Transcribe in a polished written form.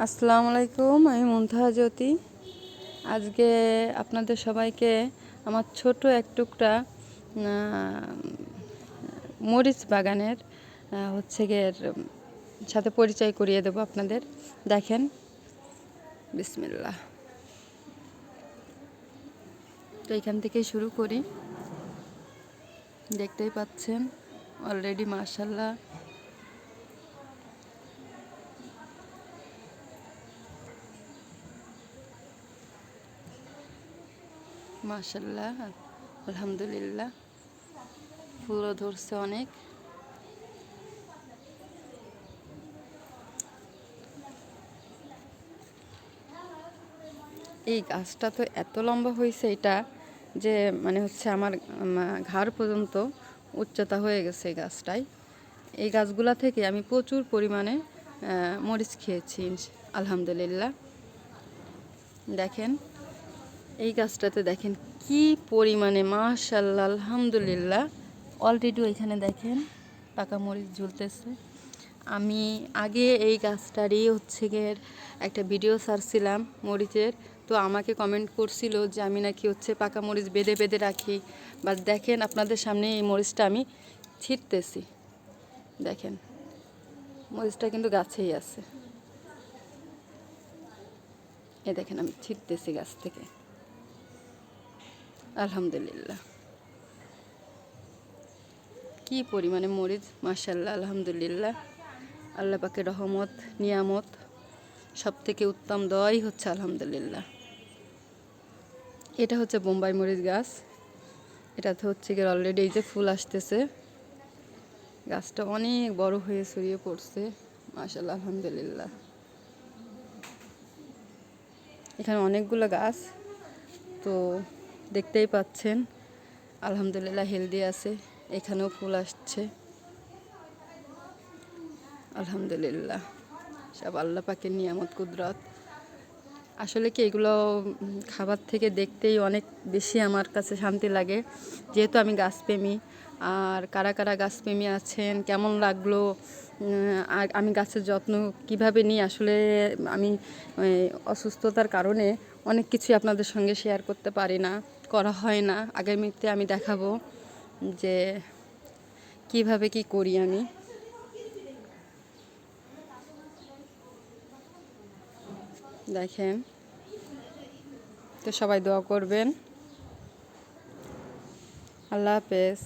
আসসালামু আলাইকুম, আমি মুনতাহা জ্যোতি। আজকে আপনাদের সবাইকে আমার ছোট এক টুকরা মরিচ বাগানের সাথে পরিচয় করিয়ে দেব আপনাদের। দেখেন, বিসমিল্লাহ। তো এখান থেকেই শুরু করি। দেখতেই পাচ্ছেন অলরেডি মাশাআল্লাহ মাশাআল্লাহ, আলহামদুলিল্লাহ, ফুলও ধরছে অনেক। এই গাছটা তো এত লম্বা হয়েছে, এটা যে আমার ঘাড় পর্যন্ত উচ্চতা হয়ে গেছে এই গাছটায়। এই গাছগুলা থেকে আমি প্রচুর পরিমাণে মরিচ খেয়েছি, আলহামদুলিল্লাহ। দেখেন এই গাছটাতে দেখেন কি পরিমাণে, মাশাআল্লাহ, আলহামদুলিল্লাহ। অলরেডি ওইখানে দেখেন পাকা মরিচ ঝুলতেছে। আমি আগে এই গাছটারই একটা ভিডিও ছাড়ছিলাম মরিচের। তো আমাকে কমেন্ট করছিল যে আমি নাকি পাকা মরিচ বেঁধে বেঁধে রাখি। বাট দেখেন আপনাদের সামনে এই মরিচটা আমি ছিঁড়তেছি। দেখেন মরিচটা কিন্তু গাছেই আছে। এ দেখেন আমি ছিঁড়তেছি গাছ থেকে, আলহামদুলিল্লাহ। কি পরিমাণে মরিচ, মাশাআল্লাহ, আলহামদুলিল্লাহ। আল্লাহ পাকের রহমত, নিয়ামত, সব থেকে উত্তম দোয়াই হচ্ছে আলহামদুলিল্লাহ। এটা হচ্ছে বোম্বাই মরিচ গাছ। এটাতে অলরেডি এই যে ফুল আসতেছে। গাছটা অনেক বড় হয়ে ছড়িয়ে পড়ছে, মাশাআল্লাহ, আলহামদুলিল্লাহ। এখানে অনেকগুলো গাছ, তো দেখতেই পাচ্ছেন আলহামদুলিল্লাহ হেলদি আছে। এখানেও ফুল আসছে, আলহামদুলিল্লাহ। সব আল্লাহ পাকের নিয়ামত, কুদরত। আসলে কি এগুলো খাবার থেকে দেখতেই অনেক বেশি আমার কাছে শান্তি লাগে, যেহেতু আমি গাছপ্রেমী। আর কারা কারা গাছপ্রেমী আছেন, কেমন লাগলো, আর আমি গাছের যত্ন কিভাবে নিই, আসলে আমি অসুস্থতার কারণে অনেক কিছুই আপনাদের সঙ্গে শেয়ার করতে পারি না, করা হয় না। আগামীতে আমি দেখাবো যে কিভাবে কি করি আমি। দেখেন, তো সবাই দোয়া করবেন। আল্লাহ হাফেজ।